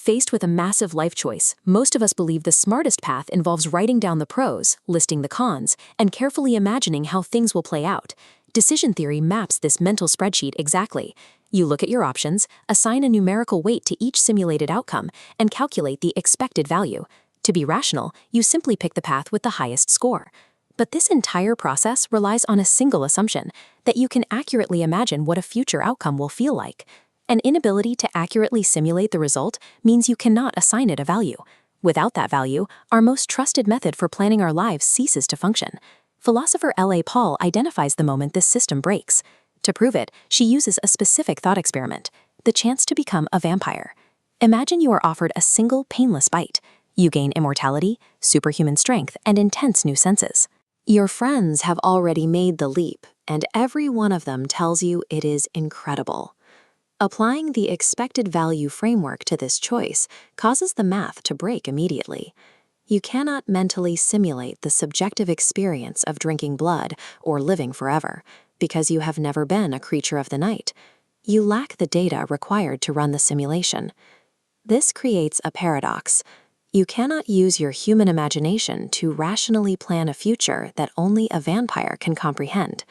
Faced with a massive life choice, most of us believe the smartest path involves writing down the pros, listing the cons, and carefully imagining how things will play out. Decision theory maps this mental spreadsheet exactly. You look at your options, assign a numerical weight to each simulated outcome, and calculate the expected value. To be rational, you simply pick the path with the highest score. But this entire process relies on a single assumption, that you can accurately imagine what a future outcome will feel like. An inability to accurately simulate the result means you cannot assign it a value. Without that value, our most trusted method for planning our lives ceases to function. Philosopher L.A. Paul identifies the moment this system breaks. To prove it, she uses a specific thought experiment, the chance to become a vampire. Imagine you are offered a single painless bite. You gain immortality, superhuman strength, and intense new senses. Your friends have already made the leap, and every one of them tells you it is incredible. Applying the expected value framework to this choice causes the math to break immediately. You cannot mentally simulate the subjective experience of drinking blood or living forever, because you have never been a creature of the night. You lack the data required to run the simulation. This creates a paradox. You cannot use your human imagination to rationally plan a future that only a vampire can comprehend.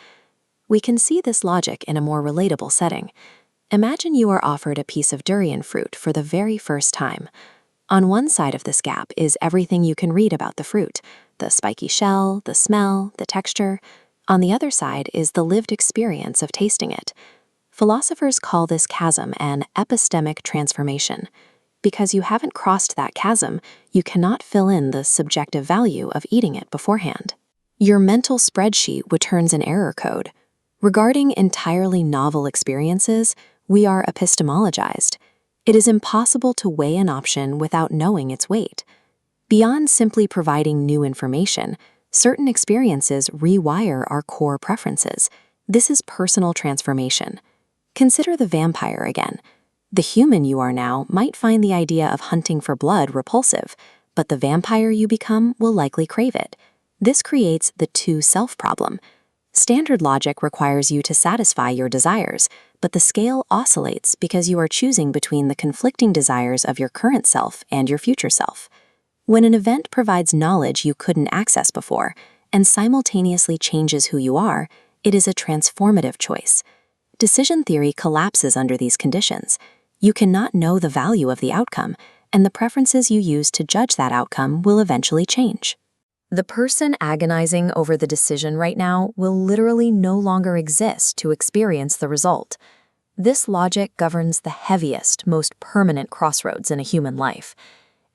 We can see this logic in a more relatable setting. Imagine you are offered a piece of durian fruit for the very first time. On one side of this gap is everything you can read about the fruit, the spiky shell, the smell, the texture. On the other side is the lived experience of tasting it. Philosophers call this chasm an epistemic transformation. Because you haven't crossed that chasm, you cannot fill in the subjective value of eating it beforehand. Your mental spreadsheet returns an error code. Regarding entirely novel experiences, we are epistemologized. It is impossible to weigh an option without knowing its weight. Beyond simply providing new information, certain experiences rewire our core preferences. This is personal transformation. Consider the vampire again. The human you are now might find the idea of hunting for blood repulsive, but the vampire you become will likely crave it. This creates the two-self problem. Standard logic requires you to satisfy your desires, but the scale oscillates because you are choosing between the conflicting desires of your current self and your future self. When an event provides knowledge you couldn't access before and simultaneously changes who you are, it is a transformative choice. Decision theory collapses under these conditions. You cannot know the value of the outcome, and the preferences you use to judge that outcome will eventually change. The person agonizing over the decision right now will literally no longer exist to experience the result. This logic governs the heaviest, most permanent crossroads in a human life.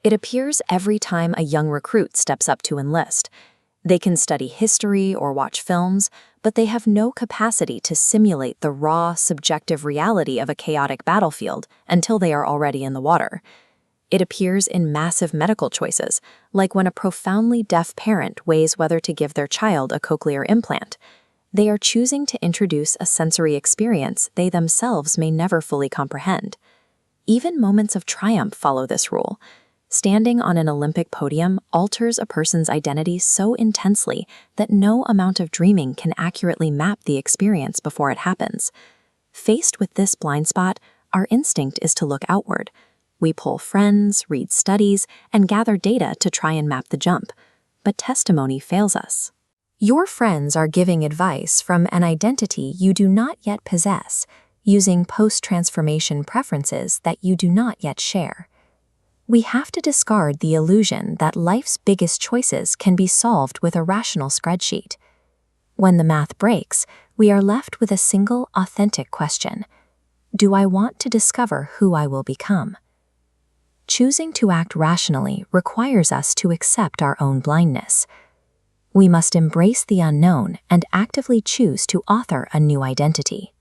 It appears every time a young recruit steps up to enlist. They can study history or watch films, but they have no capacity to simulate the raw, subjective reality of a chaotic battlefield until they are already in the water. It appears in massive medical choices, like when a profoundly deaf parent weighs whether to give their child a cochlear implant. They are choosing to introduce a sensory experience they themselves may never fully comprehend. Even moments of triumph follow this rule. Standing on an Olympic podium alters a person's identity so intensely that no amount of dreaming can accurately map the experience before it happens. Faced with this blind spot, our instinct is to look outward. We poll friends, read studies, and gather data to try and map the jump. But testimony fails us. Your friends are giving advice from an identity you do not yet possess, using post-transformation preferences that you do not yet share. We have to discard the illusion that life's biggest choices can be solved with a rational spreadsheet. When the math breaks, we are left with a single, authentic question. Do I want to discover who I will become? Choosing to act rationally requires us to accept our own blindness. We must embrace the unknown and actively choose to author a new identity.